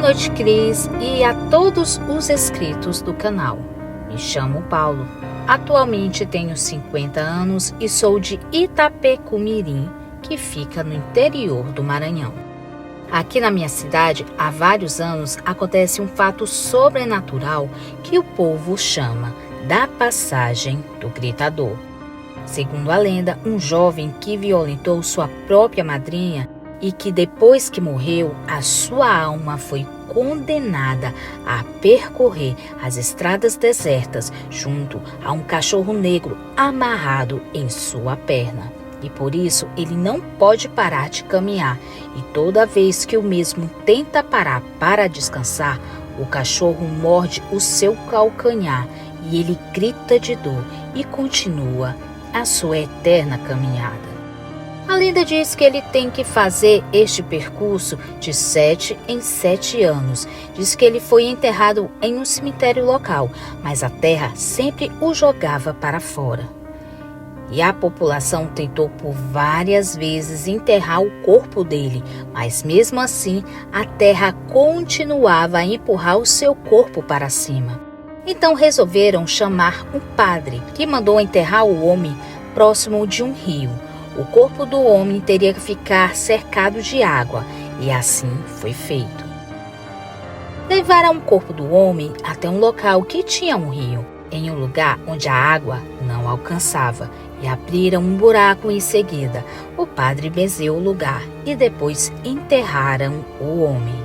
noite, Cris, e a todos os inscritos do canal. Me chamo Paulo. Atualmente tenho 50 anos e sou de Itapecumirim, que fica no interior do Maranhão. Aqui na minha cidade, há vários anos, acontece um fato sobrenatural que o povo chama da passagem do gritador. Segundo a lenda, um jovem que violentou sua própria madrinha e que depois que morreu, a sua alma foi condenada a percorrer as estradas desertas junto a um cachorro negro amarrado em sua perna. E por isso ele não pode parar de caminhar, e toda vez que o mesmo tenta parar para descansar, o cachorro morde o seu calcanhar e ele grita de dor e continua a sua eterna caminhada. A lenda diz que ele tem que fazer este percurso de 7 em 7 anos. Diz que ele foi enterrado em um cemitério local, mas a terra sempre o jogava para fora. E a população tentou por várias vezes enterrar o corpo dele, mas mesmo assim a terra continuava a empurrar o seu corpo para cima. Então resolveram chamar um padre, que mandou enterrar o homem próximo de um rio. O corpo do homem teria que ficar cercado de água, e assim foi feito. Levaram o corpo do homem até um local que tinha um rio, em um lugar onde a água não alcançava, e abriram um buraco em seguida. O padre benzeu o lugar e depois enterraram o homem.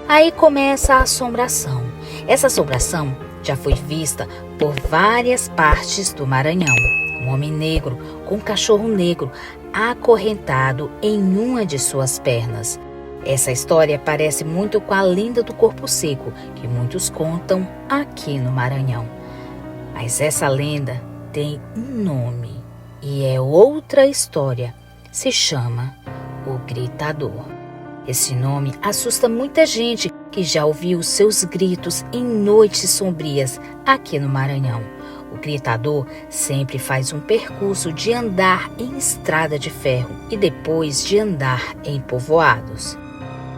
Aí começa a assombração. Essa assombração já foi vista por várias partes do Maranhão. Um homem negro com um cachorro negro acorrentado em uma de suas pernas. Essa história parece muito com a lenda do corpo seco, que muitos contam aqui no Maranhão. Mas essa lenda tem um nome e é outra história. Se chama o Gritador. Esse nome assusta muita gente que já ouviu seus gritos em noites sombrias aqui no Maranhão. O gritador sempre faz um percurso de andar em estrada de ferro e depois de andar em povoados.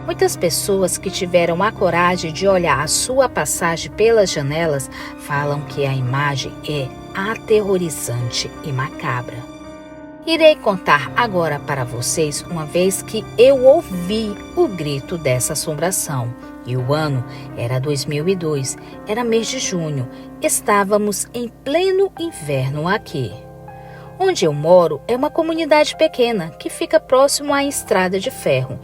Muitas pessoas que tiveram a coragem de olhar a sua passagem pelas janelas falam que a imagem é aterrorizante e macabra. Irei contar agora para vocês uma vez que eu ouvi o grito dessa assombração. E o ano era 2002, era mês de junho. Estávamos em pleno inverno aqui. Onde eu moro é uma comunidade pequena que fica próximo à estrada de ferro.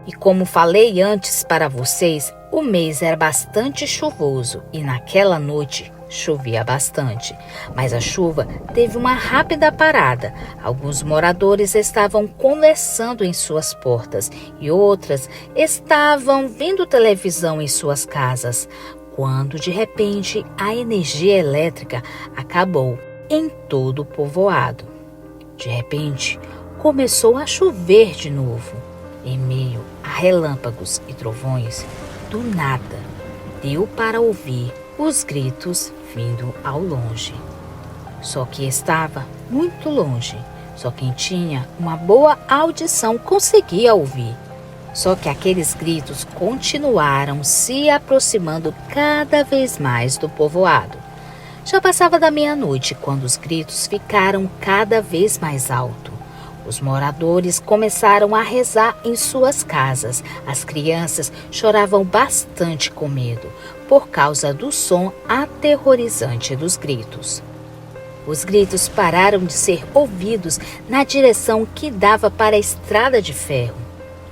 E como falei antes para vocês, o mês era bastante chuvoso e naquela noite chovia bastante. Mas a chuva teve uma rápida parada. Alguns moradores estavam conversando em suas portas e outras estavam vendo televisão em suas casas, quando de repente a energia elétrica acabou em todo o povoado. De repente começou a chover de novo. Em meio a relâmpagos e trovões, do nada deu para ouvir os gritos vindo ao longe. Só que estava muito longe. Só quem tinha uma boa audição conseguia ouvir. Só que aqueles gritos continuaram se aproximando cada vez mais do povoado. Já passava da meia-noite quando os gritos ficaram cada vez mais altos. Os moradores começaram a rezar em suas casas. As crianças choravam bastante com medo, por causa do som aterrorizante dos gritos. Os gritos pararam de ser ouvidos na direção que dava para a estrada de ferro.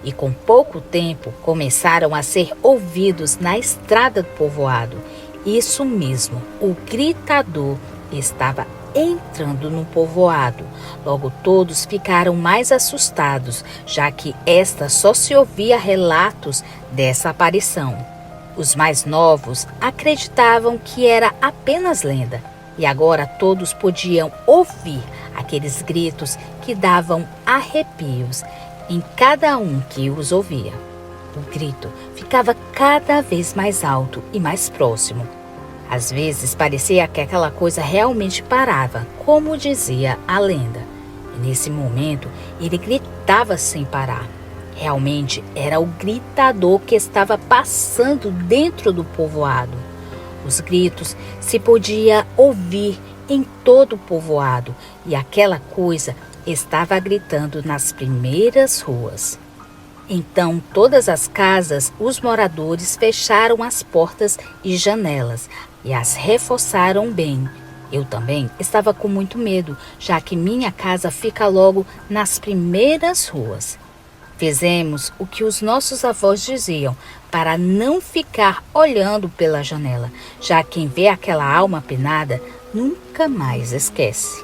E com pouco tempo começaram a ser ouvidos na estrada do povoado. Isso mesmo, o gritador estava entrando no povoado. Logo todos ficaram mais assustados, já que esta só se ouvia relatos dessa aparição. Os mais novos acreditavam que era apenas lenda, e agora todos podiam ouvir aqueles gritos que davam arrepios em cada um que os ouvia. O grito ficava cada vez mais alto e mais próximo. Às vezes parecia que aquela coisa realmente parava, como dizia a lenda. E nesse momento ele gritava sem parar. Realmente era o gritador que estava passando dentro do povoado. Os gritos se podia ouvir em todo o povoado e aquela coisa estava gritando nas primeiras ruas. Então, todas as casas, os moradores fecharam as portas e janelas e as reforçaram bem. Eu também estava com muito medo, já que minha casa fica logo nas primeiras ruas. Fizemos o que os nossos avós diziam, para não ficar olhando pela janela, já quem vê aquela alma penada nunca mais esquece.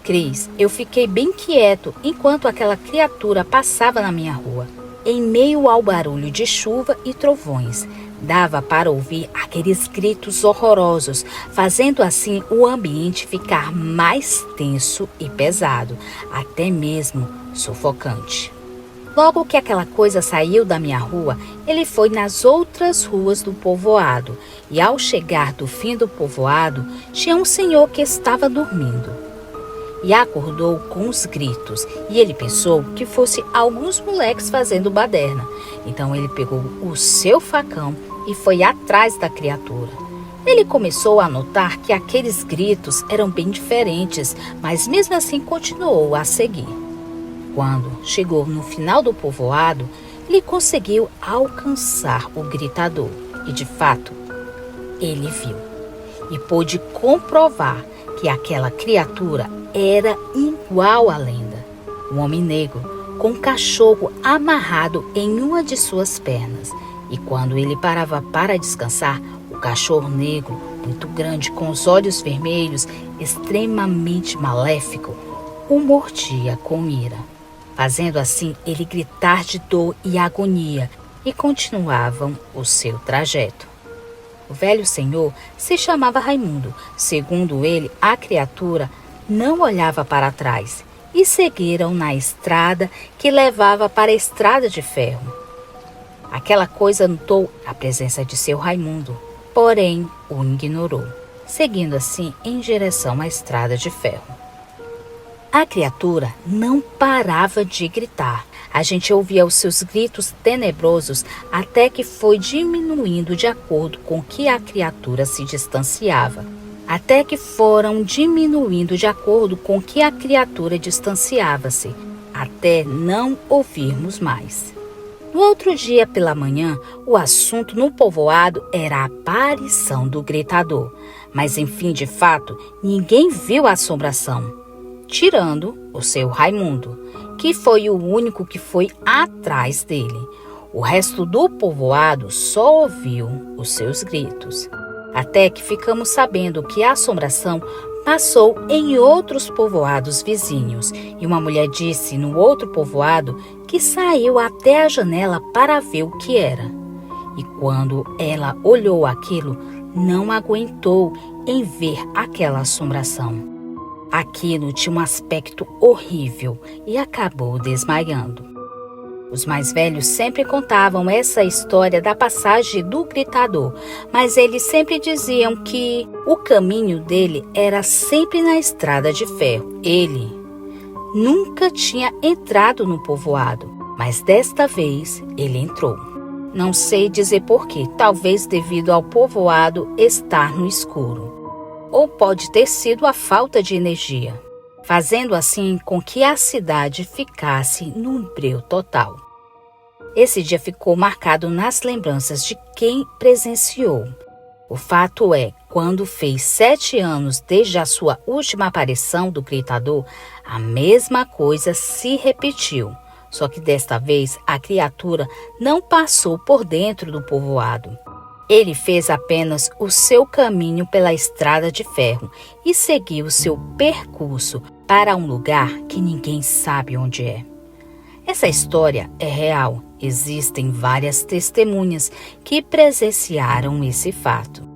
Cris, eu fiquei bem quieto enquanto aquela criatura passava na minha rua. Em meio ao barulho de chuva e trovões, dava para ouvir aqueles gritos horrorosos, fazendo assim o ambiente ficar mais tenso e pesado, até mesmo sufocante. Logo que aquela coisa saiu da minha rua, ele foi nas outras ruas do povoado, e ao chegar do fim do povoado, tinha um senhor que estava dormindo. E acordou com os gritos, e ele pensou que fosse alguns moleques fazendo baderna. Então ele pegou o seu facão e foi atrás da criatura. Ele começou a notar que aqueles gritos eram bem diferentes, mas mesmo assim continuou a seguir. Quando chegou no final do povoado, ele conseguiu alcançar o gritador e, de fato, ele viu e pôde comprovar que aquela criatura era igual à lenda. Um homem negro com um cachorro amarrado em uma de suas pernas. E quando ele parava para descansar, o cachorro negro, muito grande, com os olhos vermelhos, extremamente maléfico, o mordia com ira, fazendo assim ele gritar de dor e agonia, e continuavam o seu trajeto. O velho senhor se chamava Raimundo. Segundo ele, a criatura não olhava para trás e seguiram na estrada que levava para a estrada de ferro. Aquela coisa notou a presença de seu Raimundo, porém o ignorou, seguindo assim em direção à estrada de ferro. A criatura não parava de gritar. A gente ouvia os seus gritos tenebrosos até que foi diminuindo de acordo com que a criatura se distanciava. Até que foram diminuindo de acordo com que a criatura distanciava-se, até não ouvirmos mais. No outro dia pela manhã, o assunto no povoado era a aparição do gritador. Mas enfim, de fato, ninguém viu a assombração, tirando o seu Raimundo, que foi o único que foi atrás dele. O resto do povoado só ouviu os seus gritos. Até que ficamos sabendo que a assombração passou em outros povoados vizinhos, e uma mulher disse no outro povoado que saiu até a janela para ver o que era. E quando ela olhou aquilo, não aguentou em ver aquela assombração. Aquilo tinha um aspecto horrível e acabou desmaiando. Os mais velhos sempre contavam essa história da passagem do gritador, mas eles sempre diziam que o caminho dele era sempre na estrada de ferro. Ele nunca tinha entrado no povoado, mas desta vez ele entrou. Não sei dizer porquê, talvez devido ao povoado estar no escuro. Ou pode ter sido a falta de energia, fazendo assim com que a cidade ficasse num breu total. Esse dia ficou marcado nas lembranças de quem presenciou. O fato é, quando fez 7 anos desde a sua última aparição do gritador, a mesma coisa se repetiu. Só que desta vez a criatura não passou por dentro do povoado. Ele fez apenas o seu caminho pela estrada de ferro e seguiu seu percurso para um lugar que ninguém sabe onde é. Essa história é real. Existem várias testemunhas que presenciaram esse fato.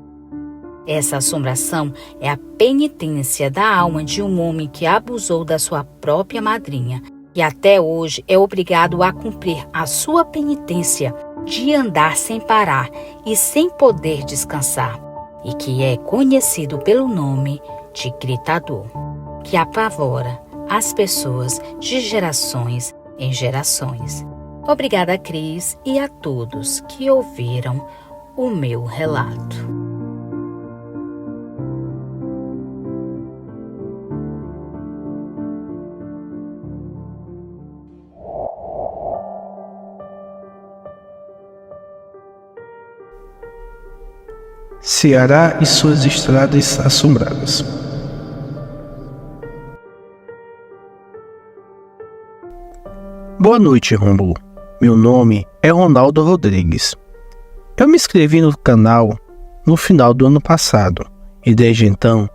Essa assombração é a penitência da alma de um homem que abusou da sua própria madrinha e até hoje é obrigado a cumprir a sua penitência de andar sem parar e sem poder descansar, e que é conhecido pelo nome de gritador, que apavora as pessoas de gerações em gerações. Obrigada, Cris, e a todos que ouviram o meu relato. Ceará e suas estradas assombradas. Boa noite, Rômulo. Meu nome é Ronaldo Rodrigues. Eu me inscrevi no canal no final do ano passado e desde então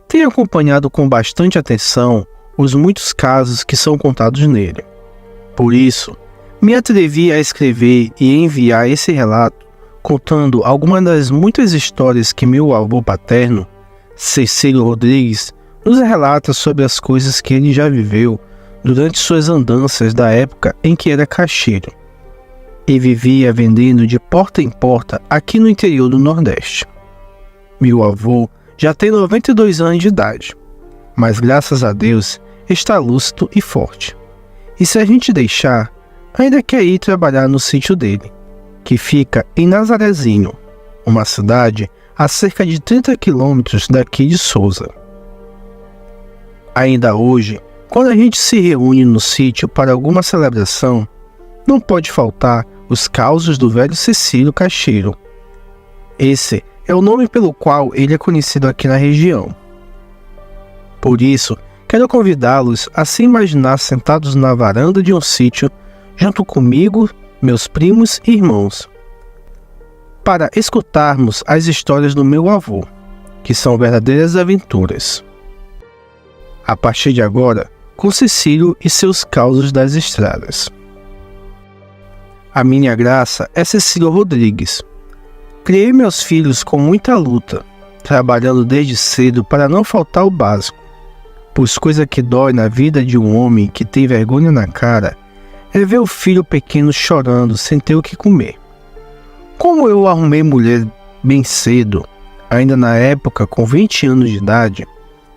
tenho acompanhado com bastante atenção os muitos casos que são contados nele. Por isso, me atrevi a escrever e enviar esse relato contando algumas das muitas histórias que meu avô paterno, Cecílio Rodrigues, nos relata sobre as coisas que ele já viveu durante suas andanças da época em que era caixeiro e vivia vendendo de porta em porta aqui no interior do Nordeste. Meu avô já tem 92 anos de idade, mas graças a Deus está lúcido e forte. E se a gente deixar, ainda quer ir trabalhar no sítio dele, que fica em Nazarezinho, uma cidade a cerca de 30 quilômetros daqui de Souza. Ainda hoje, quando a gente se reúne no sítio para alguma celebração, não pode faltar os causos do velho Cecílio Caixeiro. Esse é o nome pelo qual ele é conhecido aqui na região. Por isso, quero convidá-los a se imaginar sentados na varanda de um sítio, junto comigo, meus primos e irmãos, para escutarmos as histórias do meu avô, que são verdadeiras aventuras. A partir de agora, com Cecílio e seus causos das estradas. A minha graça é Cecílio Rodrigues. Criei meus filhos com muita luta, trabalhando desde cedo para não faltar o básico, pois coisa que dói na vida de um homem que tem vergonha na cara é ver o filho pequeno chorando sem ter o que comer. Como eu arrumei mulher bem cedo, ainda na época com 20 anos de idade,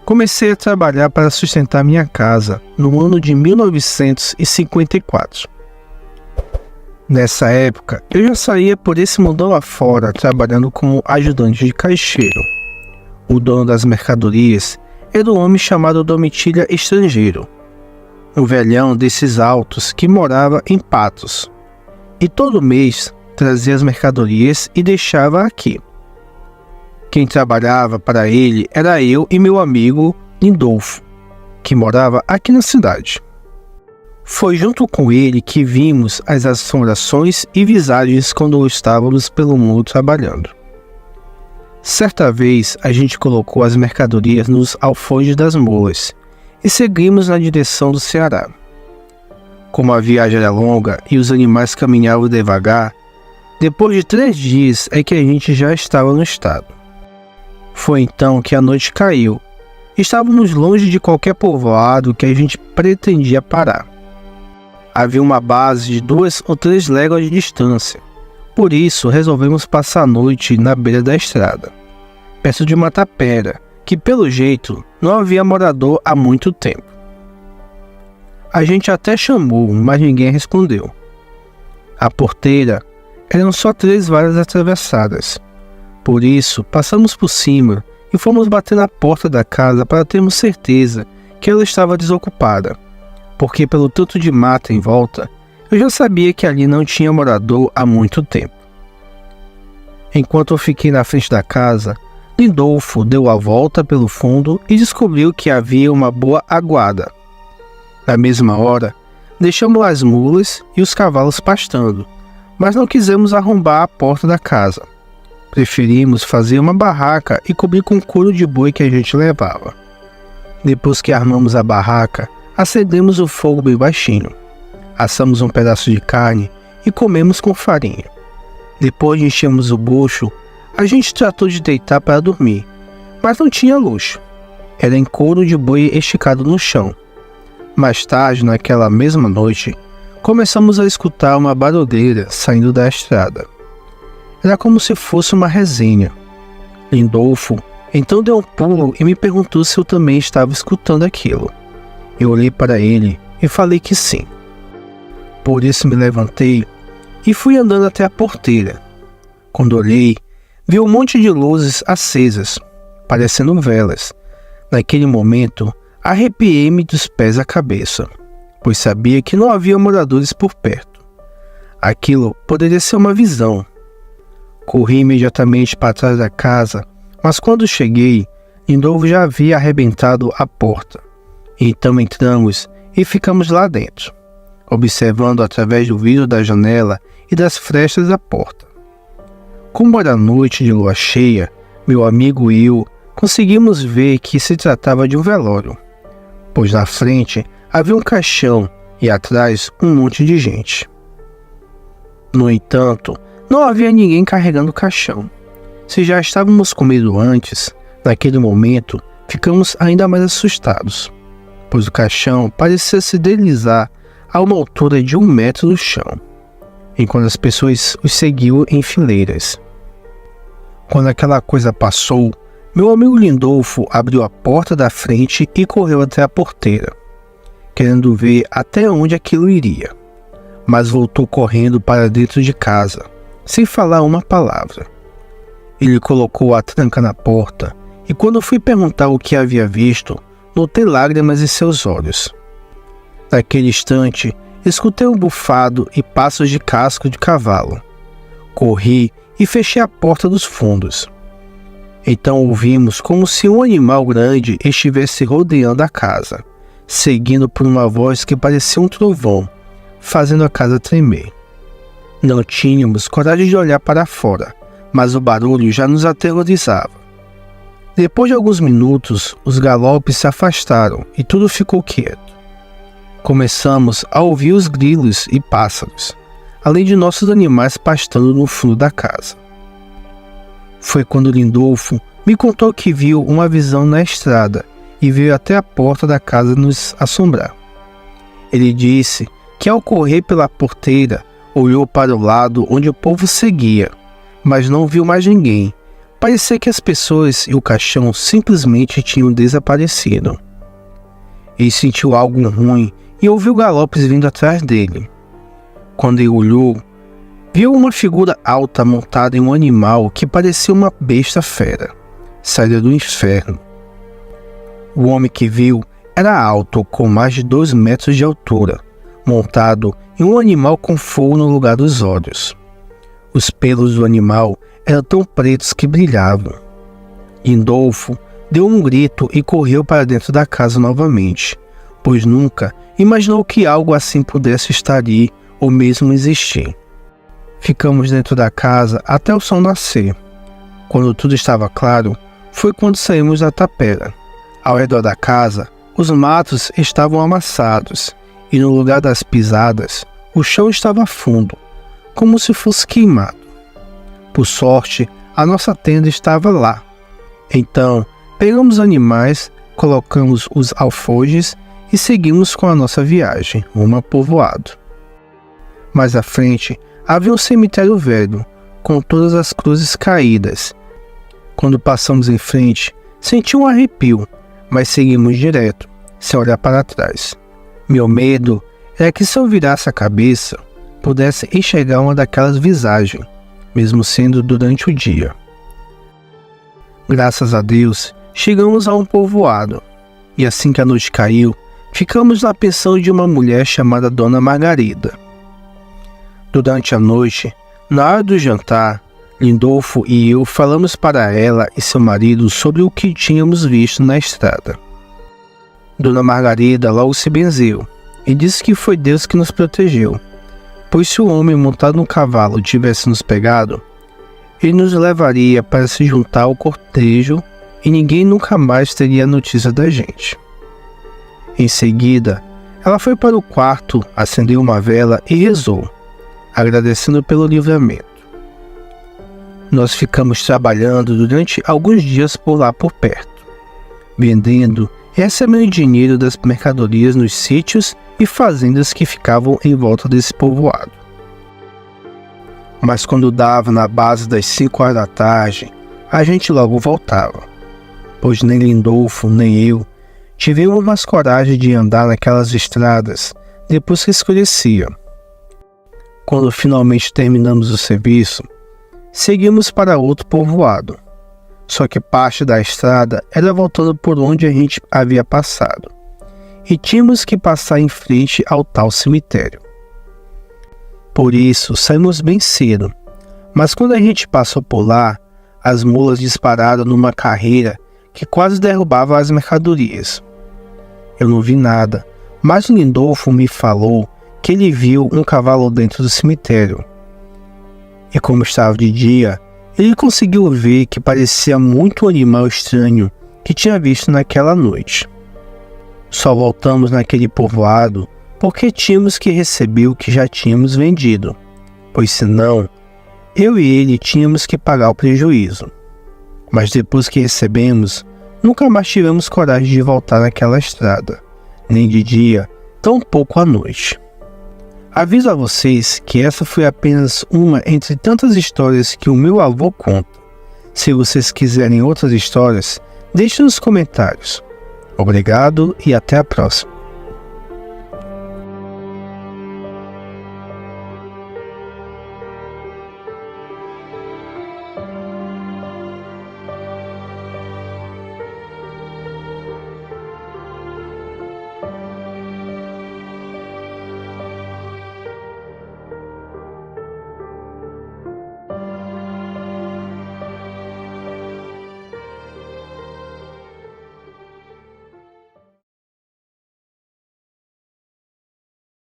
comecei a trabalhar para sustentar minha casa no ano de 1954. Nessa época, eu já saía por esse mundão afora trabalhando como ajudante de caixeiro. O dono das mercadorias era um homem chamado Domitilha Estrangeiro, um velhão desses altos que morava em Patos, e todo mês trazia as mercadorias e deixava aqui. Quem trabalhava para ele era eu e meu amigo Lindolfo, que morava aqui na cidade. Foi junto com ele que vimos as assombrações e visagens quando estávamos pelo mundo trabalhando. Certa vez a gente colocou as mercadorias nos alforjes das mulas e seguimos na direção do Ceará. Como a viagem era longa e os animais caminhavam devagar, depois de 3 dias é que a gente já estava no estado. Foi então que a noite caiu. Estávamos longe de qualquer povoado que a gente pretendia parar. Havia uma base de 2 ou 3 léguas de distância. Por isso, resolvemos passar a noite na beira da estrada, perto de uma tapera, que pelo jeito não havia morador há muito tempo. A gente até chamou, mas ninguém respondeu. A porteira eram só 3 varas atravessadas. Por isso, passamos por cima e fomos bater na porta da casa para termos certeza que ela estava desocupada, porque pelo tanto de mata em volta, eu já sabia que ali não tinha morador há muito tempo. Enquanto eu fiquei na frente da casa, Lindolfo deu a volta pelo fundo e descobriu que havia uma boa aguada. Na mesma hora, deixamos as mulas e os cavalos pastando, mas não quisemos arrombar a porta da casa. Preferimos fazer uma barraca e cobrir com couro de boi que a gente levava. Depois que armamos a barraca, acendemos o fogo bem baixinho, assamos um pedaço de carne e comemos com farinha. Depois de enchermos o bucho, a gente tratou de deitar para dormir, mas não tinha luxo. Era em couro de boi esticado no chão. Mais tarde, naquela mesma noite, começamos a escutar uma barulheira saindo da estrada. Era como se fosse uma resenha. Lindolfo então deu um pulo e me perguntou se eu também estava escutando aquilo. Eu olhei para ele e falei que sim. Por isso me levantei e fui andando até a porteira. Quando olhei, vi um monte de luzes acesas, parecendo velas. Naquele momento, arrepiei-me dos pés à cabeça, pois sabia que não havia moradores por perto. Aquilo poderia ser uma visão. Corri imediatamente para trás da casa, mas quando cheguei, Lindolfo já havia arrebentado a porta. Então entramos e ficamos lá dentro, observando através do vidro da janela e das frestas da porta. Como era noite de lua cheia, meu amigo e eu conseguimos ver que se tratava de um velório, pois na frente havia um caixão e atrás um monte de gente. No entanto, não havia ninguém carregando o caixão. Se já estávamos com medo antes, naquele momento ficamos ainda mais assustados, pois o caixão parecia se deslizar a uma altura de 1 metro do chão, enquanto as pessoas os seguiam em fileiras. Quando aquela coisa passou, meu amigo Lindolfo abriu a porta da frente e correu até a porteira, querendo ver até onde aquilo iria, mas voltou correndo para dentro de casa, sem falar uma palavra. Ele colocou a tranca na porta e quando fui perguntar o que havia visto, notei lágrimas em seus olhos. Naquele instante, escutei um bufado e passos de casco de cavalo. Corri e fechei a porta dos fundos. Então ouvimos como se um animal grande estivesse rodeando a casa, seguindo por uma voz que parecia um trovão, fazendo a casa tremer. Não tínhamos coragem de olhar para fora, mas o barulho já nos aterrorizava. Depois de alguns minutos, os galopes se afastaram e tudo ficou quieto. Começamos a ouvir os grilos e pássaros, além de nossos animais pastando no fundo da casa. Foi quando Lindolfo me contou que viu uma visão na estrada e veio até a porta da casa nos assombrar. Ele disse que ao correr pela porteira, olhou para o lado onde o povo seguia, mas não viu mais ninguém. Parecia que as pessoas e o caixão simplesmente tinham desaparecido. Ele sentiu algo ruim e ouviu galopes vindo atrás dele. Quando ele olhou, viu uma figura alta montada em um animal que parecia uma besta fera, saída do inferno. O homem que viu era alto, com mais de 2 metros de altura, montado em um animal com fogo no lugar dos olhos. Os pelos do animal eram tão pretos que brilhavam. Lindolfo deu um grito e correu para dentro da casa novamente, pois nunca imaginou que algo assim pudesse estar ali ou mesmo existir. Ficamos dentro da casa até o sol nascer. Quando tudo estava claro, foi quando saímos da tapera. Ao redor da casa, os matos estavam amassados e no lugar das pisadas, o chão estava fundo, como se fosse queimado. Por sorte, a nossa tenda estava lá. Então, pegamos os animais, colocamos os alforjes e seguimos com a nossa viagem rumo ao povoado. Mais à frente, havia um cemitério velho, com todas as cruzes caídas. Quando passamos em frente, senti um arrepio, mas seguimos direto, sem olhar para trás. Meu medo era que se eu virasse a cabeça, pudesse enxergar uma daquelas visagens, mesmo sendo durante o dia. Graças a Deus, chegamos a um povoado, e assim que a noite caiu, ficamos na pensão de uma mulher chamada Dona Margarida. Durante a noite, na hora do jantar, Lindolfo e eu falamos para ela e seu marido sobre o que tínhamos visto na estrada. Dona Margarida logo se benzeu e disse que foi Deus que nos protegeu, pois se o homem montado no cavalo tivesse nos pegado, ele nos levaria para se juntar ao cortejo e ninguém nunca mais teria notícia da gente. Em seguida, ela foi para o quarto, acendeu uma vela e rezou, agradecendo pelo livramento. Nós ficamos trabalhando durante alguns dias por lá por perto, vendendo e recebendo dinheiro das mercadorias nos sítios e fazendas que ficavam em volta desse povoado. Mas quando dava na base das 5 horas da tarde, a gente logo voltava, pois nem Lindolfo nem eu tivemos mais coragem de andar naquelas estradas depois que escurecia, Quando finalmente terminamos o serviço, seguimos para outro povoado. Só que parte da estrada era voltando por onde a gente havia passado, e tínhamos que passar em frente ao tal cemitério. Por isso, saímos bem cedo, mas quando a gente passou por lá, as mulas dispararam numa carreira que quase derrubava as mercadorias. Eu não vi nada, mas o Lindolfo me falou que ele viu um cavalo dentro do cemitério. E como estava de dia, ele conseguiu ver que parecia muito um animal estranho que tinha visto naquela noite. Só voltamos naquele povoado porque tínhamos que receber o que já tínhamos vendido, pois senão eu e ele tínhamos que pagar o prejuízo. Mas depois que recebemos, nunca mais tivemos coragem de voltar naquela estrada, nem de dia, tampouco à noite. Aviso a vocês que essa foi apenas uma entre tantas histórias que o meu avô conta. Se vocês quiserem outras histórias, deixe nos comentários. Obrigado e até a próxima.